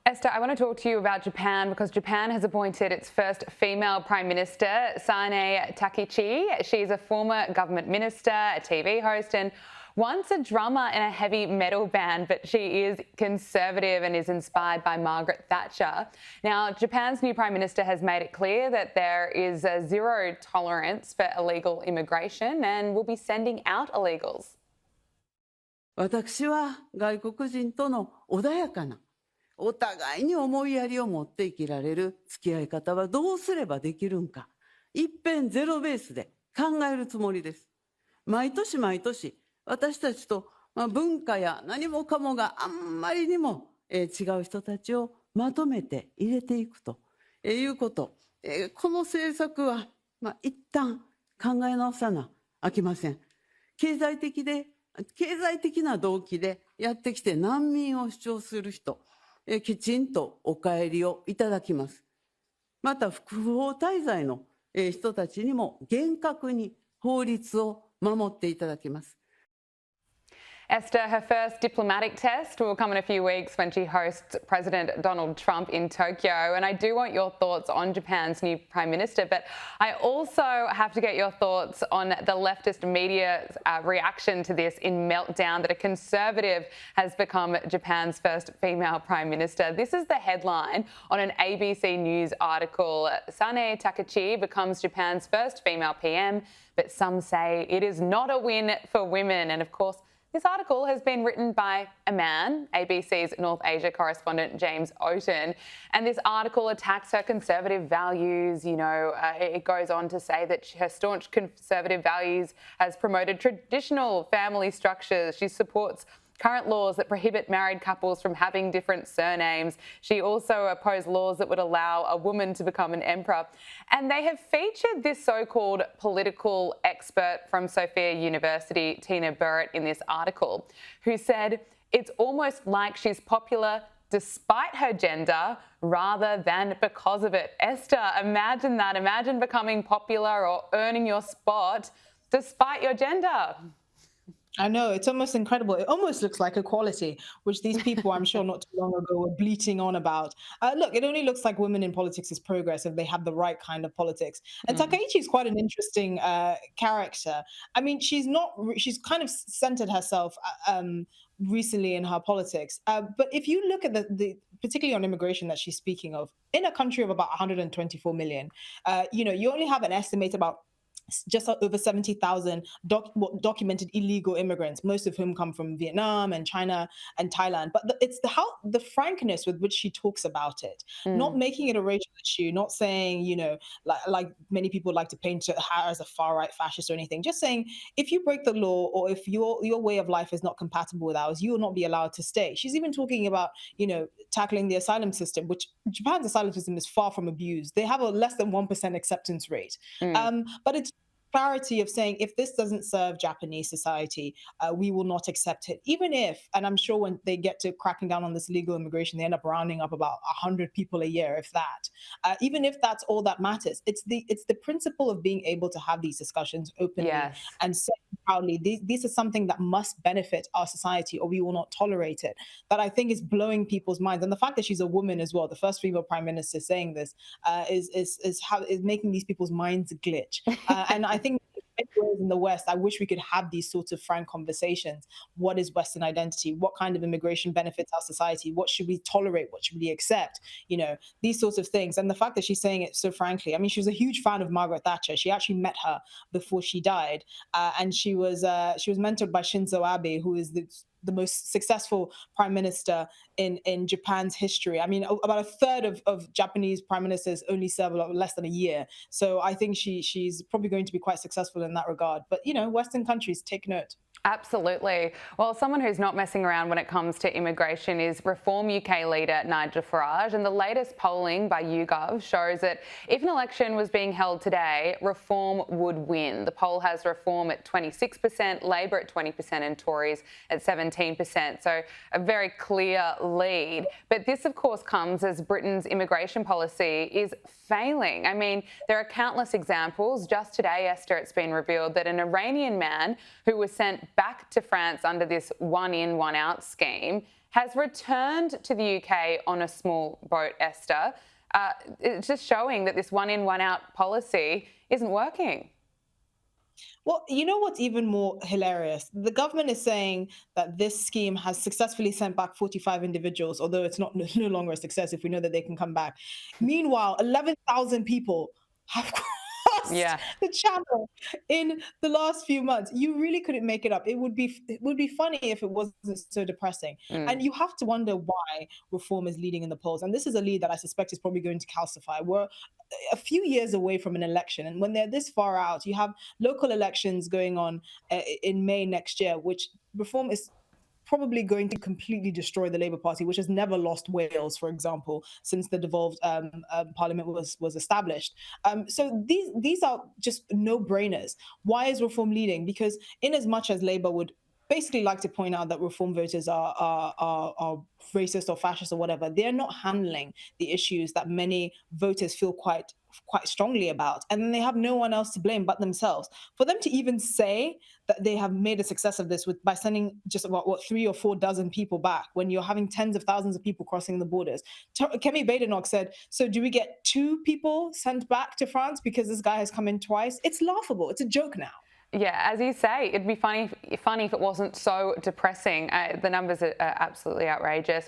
Esther, I want to talk to you about Japan because Japan has appointed its first female Prime Minister, Sane Takaichi. She's a former government minister, a TV host, and once a drummer in a heavy metal band, but she is conservative and is inspired by Margaret Thatcher. Now, Japan's new Prime Minister has made it clear that there is a zero tolerance for illegal immigration and will be sending out illegals. 私は外国人との穏やかなお互いに思いやりを持って生きられる付き合い方はどうすればできるんか、一遍ゼロベースで考えるつもりです。毎年毎年私たちと文化や何もかもがあんまりにも違う人たちをまとめて入れていくということ、この政策は一旦考え直さなあきません。経済的な動機でやってきて難民を主張する人、きちんとお帰りをいただきます。また不法滞在の人たちにも厳格に法律を守っていただきます。Esther, her first diplomatic test will come in a few weeks when she hosts President Donald Trump in Tokyo. And I do want your thoughts on Japan's new Prime Minister, but I also have to get your thoughts on the leftist media's reaction to this in meltdown that a conservative has become Japan's first female Prime Minister. This is the headline on an ABC News article. Sane Takaichi becomes Japan's first female PM, but some say it is not a win for women. And of course, this article has been written by a man, ABC's North Asia correspondent James Oaten, and this article attacks her conservative values. It goes on to say that her staunch conservative values has promoted traditional family structures. She supports current laws that prohibit married couples from having different surnames. She also opposed laws that would allow a woman to become an emperor. And they have featured this so-called political expert from Sophia University, Tina Burrett, in this article, who said it's almost like she's popular despite her gender rather than because of it. Esther, imagine that. Imagine becoming popular or earning your spot despite your gender. I know, it's almost incredible. It almost looks like equality, which these people, I'm sure not too long ago, were bleating on about. Look, it only looks like women in politics is progress if they have the right kind of politics. And Takaichi is quite an interesting character. I mean, she's kind of centered herself recently in her politics. But if you look at the particularly on immigration that she's speaking of, in a country of about 124 million, you only have an estimate about just over 70,000 documented illegal immigrants, most of whom come from Vietnam and China and Thailand. But it's the frankness with which she talks about it, not making it a racial issue, not saying, like many people like to paint her as a far-right fascist or anything, just saying, if you break the law or if your way of life is not compatible with ours, you will not be allowed to stay. She's even talking about, tackling the asylum system, which Japan's asylum system is far from abused. They have a less than 1% acceptance rate. But it's clarity of saying, if this doesn't serve Japanese society, we will not accept it. Even if, and I'm sure when they get to cracking down on this illegal immigration, they end up rounding up about 100 people a year, if that. Even if that's all that matters, it's the principle of being able to have these discussions openly and say proudly, this is something that must benefit our society, or we will not tolerate it. That I think is blowing people's minds, and the fact that she's a woman as well, the first female prime minister saying this, is making these people's minds glitch. And I think in the West, I wish we could have these sorts of frank conversations. What is Western identity? What kind of immigration benefits our society? What should we tolerate? What should we accept? These sorts of things. And the fact that she's saying it so frankly, I mean, she was a huge fan of Margaret Thatcher. She actually met her before she died. And she was mentored by Shinzo Abe, who is the most successful prime minister in Japan's history. I mean, about a third of Japanese prime ministers only serve less than a year. So I think she's probably going to be quite successful in that regard. But, Western countries, take note. Absolutely. Well, someone who's not messing around when it comes to immigration is Reform UK leader Nigel Farage. And the latest polling by YouGov shows that if an election was being held today, Reform would win. The poll has Reform at 26%, Labor at 20% and Tories at 17%. So a very clear lead. But this, of course, comes as Britain's immigration policy is failing. I mean, there are countless examples. Just today, Esther, it's been revealed that an Iranian man who was sent back to France under this one in, one out scheme, has returned to the UK on a small boat, Esther. It's just showing that this one in, one out policy isn't working. Well, you know what's even more hilarious? The government is saying that this scheme has successfully sent back 45 individuals, although it's not no longer a success if we know that they can come back. Meanwhile, 11,000 people have crossed Yeah. the channel in the last few months. You really couldn't make it up. It would be funny if it wasn't so depressing. And you have to wonder why reform is leading in the polls. And this is a lead that I suspect is probably going to calcify. We're a few years away from an election, and when they're this far out, you have local elections going on in May next year, which reform is probably going to completely destroy the Labour Party, which has never lost Wales, for example, since the devolved parliament was established. So these are just no-brainers. Why is reform leading? Because in as much as Labour would basically like to point out that reform voters are racist or fascist or whatever, they're not handling the issues that many voters feel quite strongly about, and then they have no one else to blame but themselves. For them to even say that they have made a success of this by sending just about 3 or 4 dozen people back when you're having tens of thousands of people crossing the borders. Kemi Badenoch said, so do we get 2 people sent back to France because this guy has come in twice? It's laughable. It's a joke now. Yeah, as you say, it'd be funny if it wasn't so depressing. The numbers are absolutely outrageous.